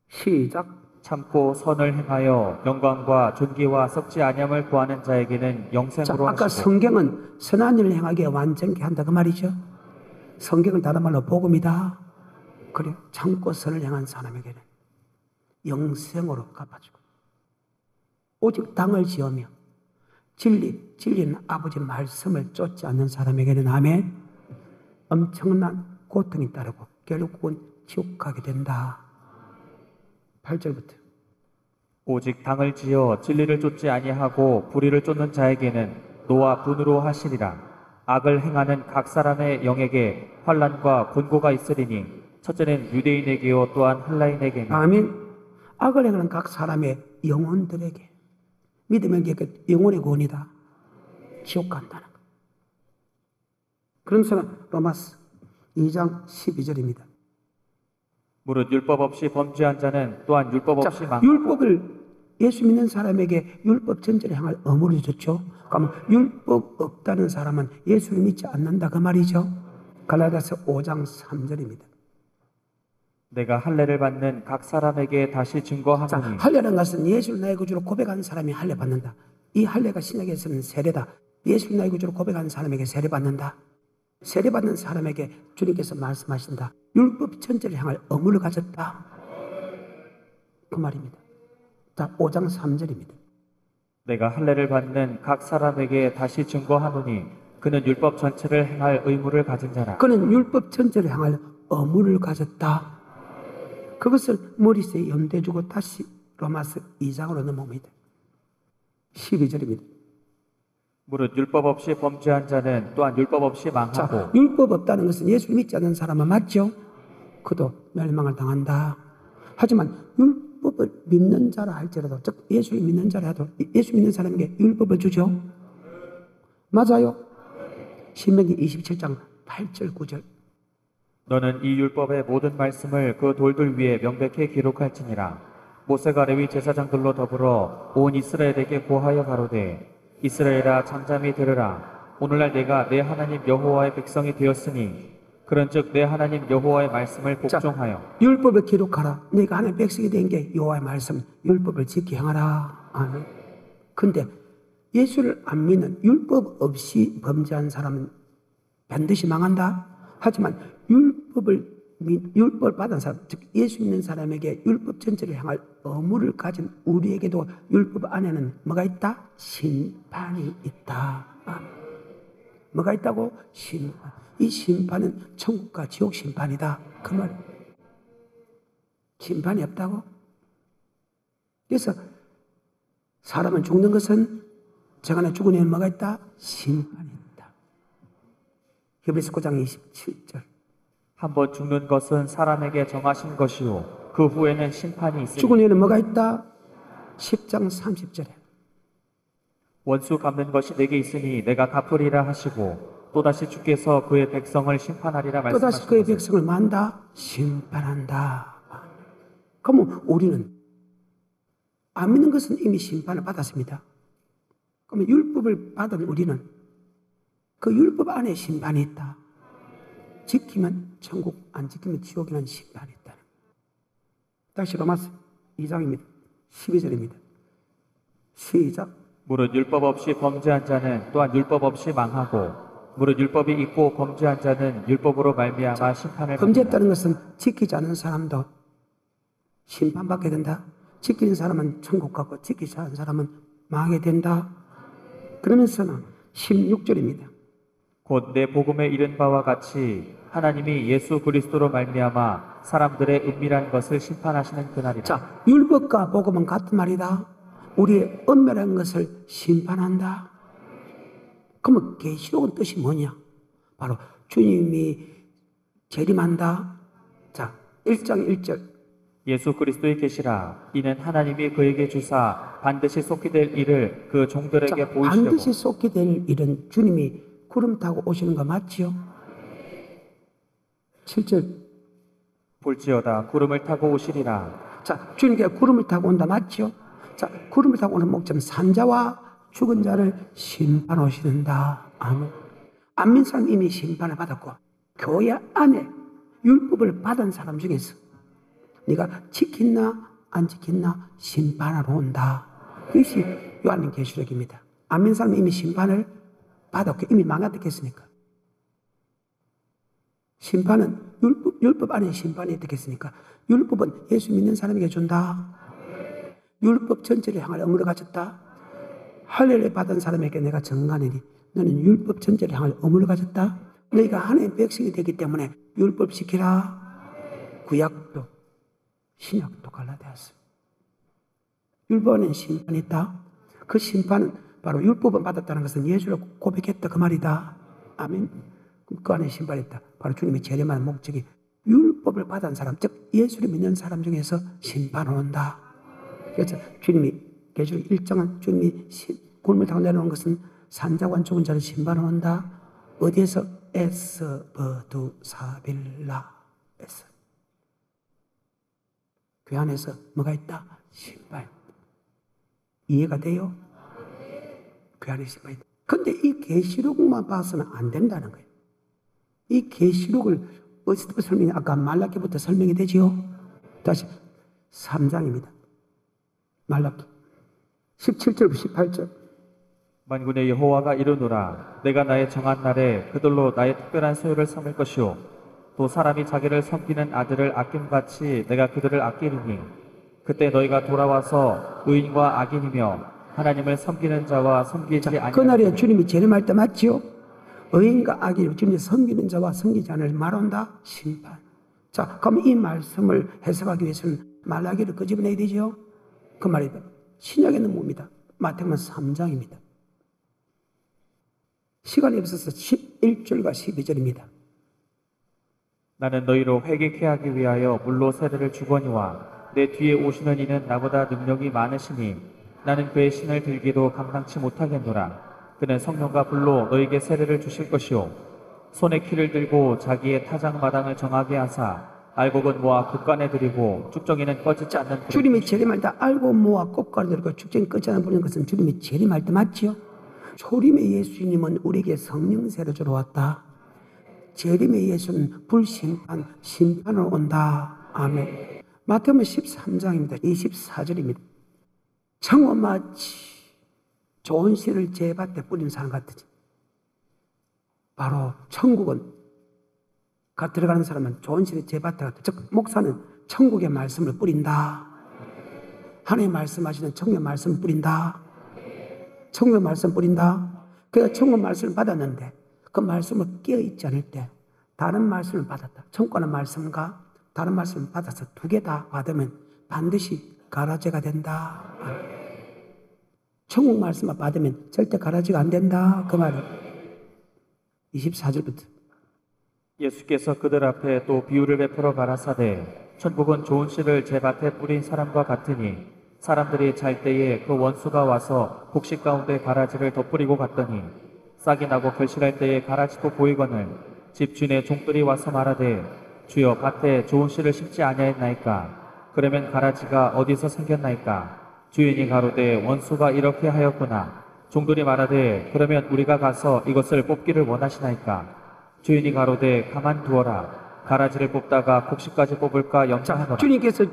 시작. 참고 선을 행하여 영광과 존귀와 썩지 아니함을 구하는 자에게는 자, 영생으로 아까 하시고. 성경은 선한 일을 행하게 완전케 한다 그 말이죠. 성경은 다른 말로 복음이다. 그래, 참고 선을 행한 사람에게는 영생으로 갚아주고, 오직 당을 지으며 진리는 아버지 말씀을 쫓지 않는 사람에게는 아멘, 엄청난 고통이 따르고 결국은 지옥 가게 된다. 8절부터. 오직 당을 지어 진리를 쫓지 아니하고 불의를 쫓는 자에게는 노와 분으로 하시리라. 악을 행하는 각 사람의 영에게 환난과 곤고가 있으리니 첫째는 유대인에게요 또한 헬라인에게니. 아멘. 악을 행하는 각 사람의 영혼들에게, 믿으면 그 영혼의 구원이다. 지옥 간다는 것. 그러면서 로마서 2장 12절입니다. 무릇 율법 없이 범죄한 자는 또한 율법 없이 자, 망하고. 율법을 예수 믿는 사람에게 율법 전제를 향할 의무를 줬죠. 그러면 율법 없다는 사람은 예수를 믿지 않는다 그 말이죠. 갈라디아서 5장 3절입니다. 내가 할례를 받는 각 사람에게 다시 자, 증거하노니. 할례라는 것은 예수를 나의 구주로 고백하는 사람이 할례 받는다. 이 할례가 신약에서는 세례다. 예수를 나의 구주로 고백하는 사람에게 세례 받는다. 세례 받는 사람에게 주님께서 말씀하신다. 율법 전제를 향할 의무를 가졌다. 그 말입니다. 자, 5장 3절입니다. 내가 할례를 받는 각 사람에게 다시 증거하노니 그는 율법 전체를 행할 의무를 가진 자라. 그는 율법 전체를 향할 의무를 가졌다. 그것을 머릿속에 염두에 두고 다시 로마서 2장으로 넘어옵니다. 12절입니다. 무릇 율법 없이 범죄한 자는 또한 율법 없이 망하고. 자, 율법 없다는 것은 예수를 믿지 않는 사람은 맞죠? 그도 멸망을 당한다. 하지만 율법을 믿는 자라 할지라도, 즉 예수를 믿는 자라 해도 예수 믿는 사람에게 율법을 주죠. 맞아요. 신명기 27장 8절 9절. 너는 이 율법의 모든 말씀을 그 돌들 위에 명백히 기록할지니라. 모세가 레위 제사장들로 더불어 온 이스라엘에게 고하여 가로되 이스라엘아 잠잠히 들으라. 오늘날 내가 내 하나님 여호와의 백성이 되었으니 그런즉 내 하나님 여호와의 말씀을 복종하여. 율법을 기록하라. 내가 하나님의 백성이 된 게 여호와의 말씀, 율법을 지키 행하라. 아멘. 근데 예수를 안 믿는 율법 없이 범죄한 사람은 반드시 망한다. 하지만 율법을 받은 사람, 즉 예수 믿는 사람에게 율법 전체를 향할 의무를 가진 우리에게도 율법 안에는 뭐가 있다? 심판이 있다. 뭐가 있다고? 심판. 이 심판은 천국과 지옥 심판이다. 그 말. 심판이 없다고? 그래서 사람은 죽는 것은 저간에 죽은 애는 뭐가 있다? 심판이 있다. 히브리서 9장 27절. 한번 죽는 것은 사람에게 정하신 것이요 그 후에는 심판이 있으니. 죽은 애는 뭐가 있다? 10장 30절에. 원수 갚는 것이 내게 있으니 내가 갚으리라 하시고 또다시 주께서 그의 백성을 심판하리라 말씀하시고. 또다시 그의 백성을 만다? 심판한다. 그러면 우리는 안 믿는 것은 이미 심판을 받았습니다. 그러면 율법을 받은 우리는 그 율법 안에 심판이 있다. 지키면 천국, 안 지키면 지옥이라는 심판이 있다. 다시 로마서 2장입니다. 12절입니다. 시작. 무릇 율법 없이 범죄한 자는 또한 율법 없이 망하고 무릇 율법이 있고 범죄한 자는 율법으로 말미암아 심판을 범죄했다는 것은 지키지 않은 사람도 심판받게 된다. 지키는 사람은 천국 가고 지키지 않은 사람은 망하게 된다. 그러면서는 16절입니다. 곧 내 복음에 이른 바와 같이 하나님이 예수 그리스도로 말미암아 사람들의 은밀한 것을 심판하시는 그날이라. 자, 율법과 복음은 같은 말이다. 우리의 은밀한 것을 심판한다. 그러면 계시록은 뜻이 뭐냐? 바로 주님이 재림한다. 자, 1장 1절 예수 그리스도의 계시라. 이는 하나님이 그에게 주사 반드시 쏟게 될 일을 그 종들에게 자, 보이시려고. 반드시 쏟게 될 일은 주님이 구름 타고 오시는 거 맞지요? 7절. 볼지어다 구름을 타고 오시리라. 자, 주님께 구름을 타고 온다 맞지요? 자, 구름을 타고 오는 목적은 산자와 죽은 자를 심판하시는다. 아멘. 안 믿는 사람 이미 심판을 받았고, 교회 안에 율법을 받은 사람 중에서 네가 지켰나 안 지켰나 심판하러 온다. 이것이 요한계시록입니다. 안 믿는 사람 이미 심판을 받았고 이미 망가졌겠습니까? 심판은 율법 안에 심판이 어떻겠습니까? 율법은 예수 믿는 사람에게 준다. 율법 전체를 향하여 어물을 가졌다. 할례를 받은 사람에게 내가 정하노니 너는 율법 전체를 향하여 어물을 가졌다. 너희가 하나님의 백성이 되기 때문에 율법 지키라. 구약도 신약도 갈라되었어요. 율법 안에 심판이 있다. 그 심판은 바로 율법을 받았다는 것은 예수를 고백했다 그 말이다. 아멘. 그 안에 심판이 있다. 바로 주님이 재림하는 목적이 율법을 받은 사람, 즉 예수를 믿는 사람 중에서 심판을 온다. 그래서 주님이 계시록 1장은 주님이 굴물 타고 내려오는 것은 산자와 죽은 자를 심판을 온다. 어디에서? 에스버두사빌라에서. 그 안에서 뭐가 있다? 심판. 이해가 돼요? 그 안에 심판이 있다. 근데 이 계시록만 봐서는 안 된다는 거예요. 이 계시록을 어디서 설명이 아까 말라기부터 설명이 되지요? 다시 3장입니다. 말라기 17절부터 18절. 만군의 여호와가 이르노라. 내가 나의 정한 날에 그들로 나의 특별한 소유를 삼을 것이요 또 사람이 자기를 섬기는 아들을 아낌같이 내가 그들을 아끼리니 그때 너희가 돌아와서 의인과 악인이며 하나님을 섬기는 자와 섬기지 아니하는 그날에 주님이 재림할 때 맞지요? 의인과 악인을 주님이 섬기는 자와 섬기지 않을 말한다? 심판. 자, 그럼 이 말씀을 해석하기 위해서는 말라기를 끄집어내야 되죠? 그 말이다. 신약에는 뭡니다? 마태복음 3장입니다. 시간이 없어서 11절과 12절입니다. 나는 너희로 회개케 하기 위하여 물로 세례를 주거니와 내 뒤에 오시는 이는 나보다 능력이 많으시니 나는 그의 신을 들기도 감당치 못하겠노라. 그는 성령과 불로 너희에게 세례를 주실 것이요 손에 키를 들고 자기의 타작마당을 정하게 하사 알곡은 모아 곶간에 들이고 쭉정이는 꺼지지 않는 불에 주님이 재림할 때 알고 모아 꽃가루 들고 축전이 꺼지 않는 부르는 것은 주님이 재림할 때 맞지요? 초림의 예수님은 우리에게 성령 세례를 주러 왔다. 재림의 예수는 불심판, 심판으로 온다. 아멘. 마태복음 13장입니다. 24절입니다. 청어마치 좋은 씨를 제 밭에 뿌린 사람 같으지. 바로 천국은 들어가는 사람은 좋은 씨를 제 밭에 같다. 즉 목사는 천국의 말씀을 뿌린다. 하나님 말씀하시는 천국의 말씀을 뿌린다. 천국의 말씀 뿌린다. 그래서 천국 말씀을 받았는데 그 말씀을 깨어있지 않을 때 다른 말씀을 받았다. 천국의 말씀과 다른 말씀을 받아서 두 개 다 받으면 반드시 가라제가 된다. 천국 말씀만 받으면 절대 가라지가 안 된다. 그 말은 24절부터. 예수께서 그들 앞에 또 비유를 베풀어 가라사대 천국은 좋은 씨를 제 밭에 뿌린 사람과 같으니 사람들이 잘 때에 그 원수가 와서 곡식 가운데 가라지를 덧뿌리고 갔더니 싹이 나고 결실할 때에 가라지도 보이거늘 집 주인의 종들이 와서 말하되 주여 밭에 좋은 씨를 심지 아니하였나이까. 그러면 가라지가 어디서 생겼나이까. 주인이 가로되 원수가 이렇게 하였구나. 종들이 말하되 그러면 우리가 가서 이것을 뽑기를 원하시나이까. 주인이 가로되 가만두어라. 가라지를 뽑다가 곡식까지 뽑을까 염장하노라. 주님께서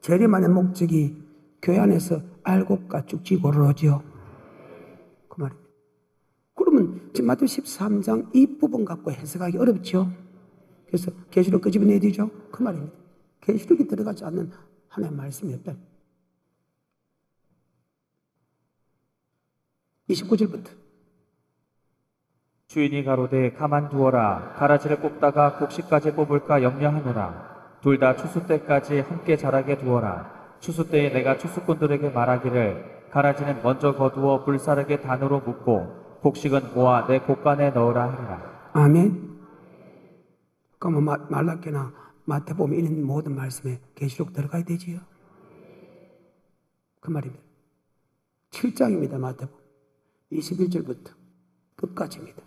재림하는 목적이 교회 안에서 알곡과 쭉지 고르러지요. 그 말입니다. 그러면 지금 마태복음 13장 이 부분 갖고 해석하기 어렵죠. 그래서 계시록 끄집어내야 되죠. 그 말입니다. 계시록이 들어가지 않는 하나님의 말씀이 없다. 29절부터. 주인이 가로되 가만두어라. 가라지를 뽑다가 곡식까지 뽑을까 염려하노라. 둘 다 추수 때까지 함께 자라게 두어라. 추수 때에 내가 추수꾼들에게 말하기를 가라지는 먼저 거두어 불사르게 단으로 묶고 곡식은 모아 내 곶간에 넣으라 하리라. 아멘. 그러면 말라기나 마태복음 이런 모든 말씀에 계시록 들어가야 되지요. 그 말입니다. 7장입니다. 마태복음 21절부터 끝까지입니다.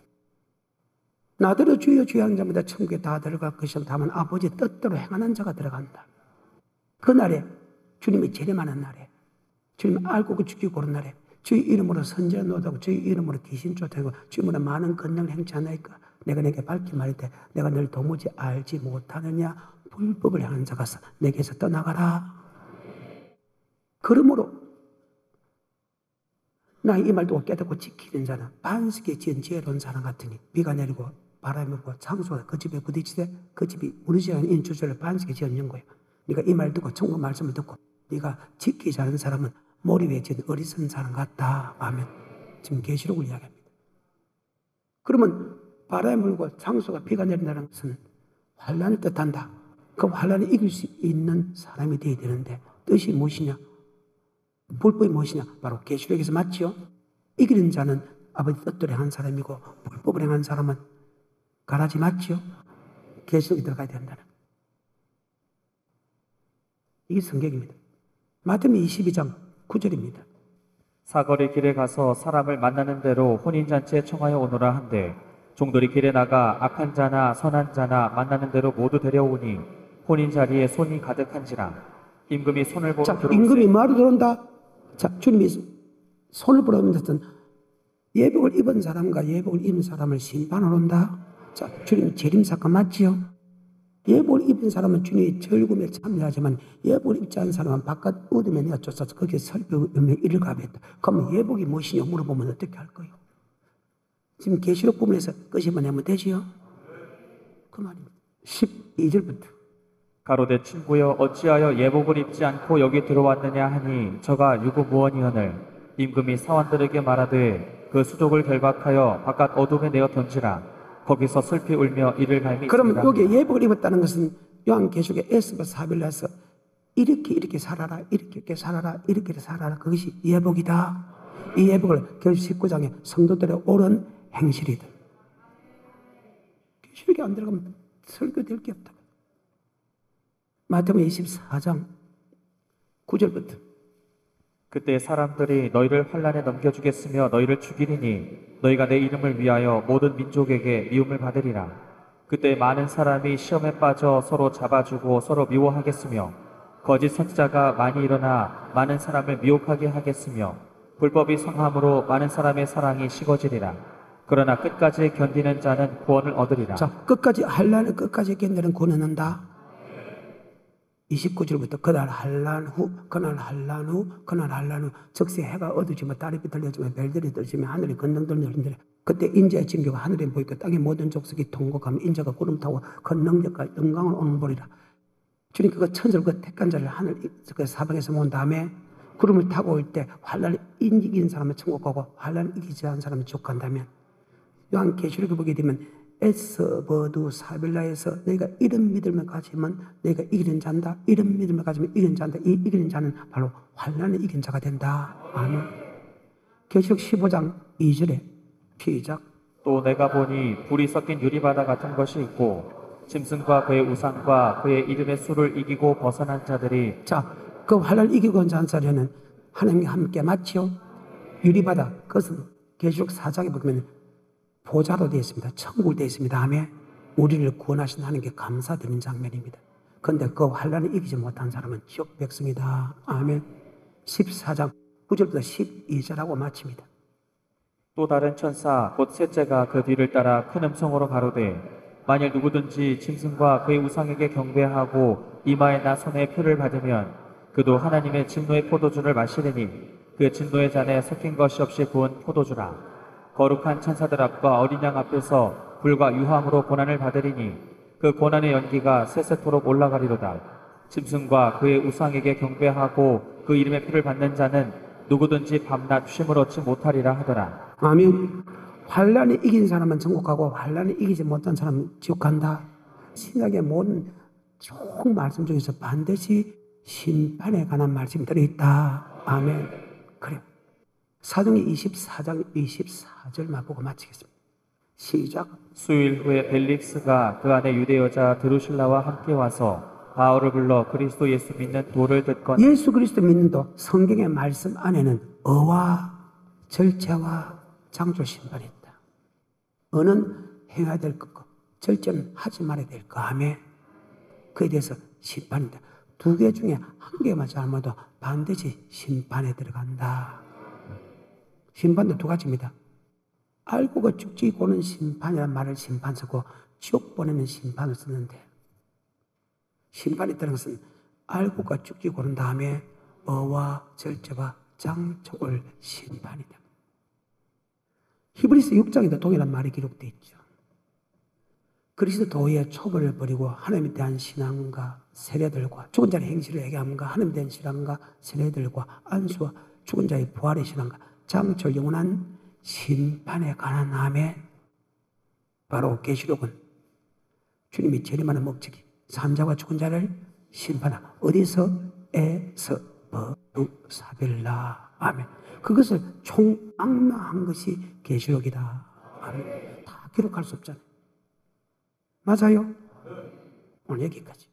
나더러 주여 주여 하는 자마다 천국에 다 들어갈 것이요 다만 아버지 뜻대로 행하는 자가 들어간다. 그날에 주님이 재림하는 날에 주님 알고 죽이고 고른 날에 주의 이름으로 선지자 노다고 주의 이름으로 귀신 쫓아내고 주의 이름으로 많은 권능을 행치 않나이까 내가 내게 밝히 말할 내가 널 도무지 알지 못하느냐 불법을 행하는 자가 내게서 떠나가라. 그러므로 나 이 말 듣고 깨닫고 지키는 자는 반석에 지은 지혜로운 사람 같으니 비가 내리고 바람이 불고 창수가 그 집에 부딪히되 그 집이 무너지지 않은 인주절을 반석에 지은 거예요. 네가 이 말 듣고 천국 말씀을 듣고 네가 지키지 않은 사람은 머리 위에 지은 어리석은 사람 같다 하면 지금 계시록을 이야기합니다. 그러면 바람이 불고 창수가 비가 내린다는 것은 환란을 뜻한다. 그 환란을 이길 수 있는 사람이 되어야 되는데 뜻이 무엇이냐? 불법이 무엇이냐? 바로 계시록에서 맞지요? 이기는 자는 아버지 뜻대로 행한 사람이고 불법을 행한 사람은 가라지 맞지요? 계시록에 들어가야 된다는 이게 성경입니다. 마태복음 22장 9절입니다. 사거리 길에 가서 사람을 만나는 대로 혼인잔치에 청하여 오너라 한데 종들이 길에 나가 악한 자나 선한 자나 만나는 대로 모두 데려오니 혼인 자리에 손이 가득한지라 임금이 손을 보러 들어오세. 임금이 뭐하러 들어온다? 자, 주님이 손을 보러 오는 것은 예복을 입은 사람과 예복을 입은 사람을 심판하러 온다. 자, 주님 재림사건 맞지요? 예복을 입은 사람은 주님의 절금에 참여하지만 예복을 입지 않은 사람은 바깥 어둠에 내가 쫓아서 거기에 설교에 이를 가겠다. 그러면 예복이 무엇이냐 물어보면 어떻게 할 거예요? 지금 계시록 부분에서 끄집어내면 되지요? 그 말입니다. 12절부터 가로되 친구여 어찌하여 예복을 입지 않고 여기 들어왔느냐 하니 저가 유구무원이거늘 임금이 사원들에게 말하되 그 수족을 결박하여 바깥 어둠에 내어 던지라. 거기서 슬피 울며 이를 갈미. 그럼 여기 예복을 입었다는 것은 요한계시록의 에스바 사빌라에서 이렇게 살아라, 이렇게 살아라, 이렇게 살아라. 그것이 예복이다. 이 예복을 계시록 19장에 성도들의 옳은 행실이다. 계시록이 안 들어가면 설교될 게 없다. 마태복음 24장 9절부터 그때 사람들이 너희를 환란에 넘겨주겠으며 너희를 죽이리니 너희가 내 이름을 위하여 모든 민족에게 미움을 받으리라. 그때 많은 사람이 시험에 빠져 서로 잡아주고 서로 미워하겠으며 거짓 선지자가 많이 일어나 많은 사람을 미혹하게 하겠으며 불법이 성함으로 많은 사람의 사랑이 식어지리라. 그러나 끝까지 견디는 자는 구원을 얻으리라. 자, 끝까지 환란을 끝까지 견디는 구원을 얻는다. 29절부터 그날 환란 후 즉시 해가 어두지며 달이 비틀려지며 별들이 떨어지며 하늘이 건너들 열린다래. 그때 인자의 징조가 하늘에 보이고 땅의 모든 족속이 통곡하며 인자가 구름 타고 그 능력과 영광을 오는 보리라. 주님 그거 천설 그 택한 자를 하늘 그 사방에서 모은 다음에 구름을 타고 올 때 환란을 이긴 사람은 천국 가고 환란을 이기지 않은 사람은 지옥 간다면 요한계시록에 보게 되면 에스버두 사빌라에서 너희가 이런 믿음을 가지면 너희가 이기는 자다. 이런 믿음을 가지면 이기는 자다. 이 이기는 자는 바로 환란을 이긴 자가 된다. 아멘. 계시록 15장 2절에 시작. 또 내가 보니 불이 섞인 유리바다 같은 것이 있고 짐승과 그의 우상과 그의 이름의 수를 이기고 벗어난 자들이. 자, 그 환란을 이기고 온 자는 하나님과 함께 맞지요? 유리바다 그것은 계시록 4장에 보면 보좌로 되어 있습니다. 천국으로 되어 있습니다. 아멘. 우리를 구원하신 하나님께 감사드리는 장면입니다. 그런데 그 환란을 이기지 못한 사람은 지옥 백성이다. 아멘. 14장 9절부터 12절하고 마칩니다. 또 다른 천사 곧 셋째가 그 뒤를 따라 큰 음성으로 가로되 만일 누구든지 짐승과 그의 우상에게 경배하고 이마에나 손에 표를 받으면 그도 하나님의 진노의 포도주를 마시리니 그 진노의 잔에 섞인 것이 없이 부은 포도주라. 거룩한 천사들 앞과 어린 양 앞에서 불과 유황으로 고난을 받으리니 그 고난의 연기가 세세토록 올라가리로다. 짐승과 그의 우상에게 경배하고 그 이름의 표를 받는 자는 누구든지 밤낮 쉼을 얻지 못하리라 하더라. 아멘. 환란을 이긴 사람은 천국 가고 환란을 이기지 못한 사람은 지옥 간다. 신약의 모든 좋은 말씀 중에서 반드시 심판에 관한 말씀이 들어있다. 아멘. 그래요. 사도행전 24장 24절만 보고 마치겠습니다. 시작. 수일 후에 벨릭스가 그 안에 유대 여자 드루실라와 함께 와서 바울을 불러 그리스도 예수 믿는 도를 듣거나 예수 그리스도 믿는 도 성경의 말씀 안에는 어와 절제와 장조 심판이 있다. 어는 행해야 될 것과 절제는 하지 말아야 될 거 하며 그에 대해서 심판이다. 두 개 중에 한 개만 잘못해도 반드시 심판에 들어간다. 심판도 두 가지입니다. 알고가 죽지고는 심판이라는 말을 심판 쓰고 지옥 보내는 심판을 쓰는데 심판에 들어간 것은 알고가 죽지고는 다음에 어와 절제와 장족을 심판이다. 히브리서 6장에도 동일한 말이 기록되어 있죠. 그리스도의 초벌을 버리고 하나님에 대한 신앙과 세례들과 죽은 자의 행실을 얘기함과 하나님에 대한 신앙과 세례들과 안수와 죽은 자의 부활의 신앙과 장철 영원한 심판에 관한 함에 바로 계시록은 주님이 재림하는 목적이 산자와 죽은 자를 심판하고 어디서 에서 버두사빌라 아멘. 그것을 총망라한 것이 계시록이다. 아멘. 다 기록할 수 없잖아요. 맞아요? 오늘 여기까지.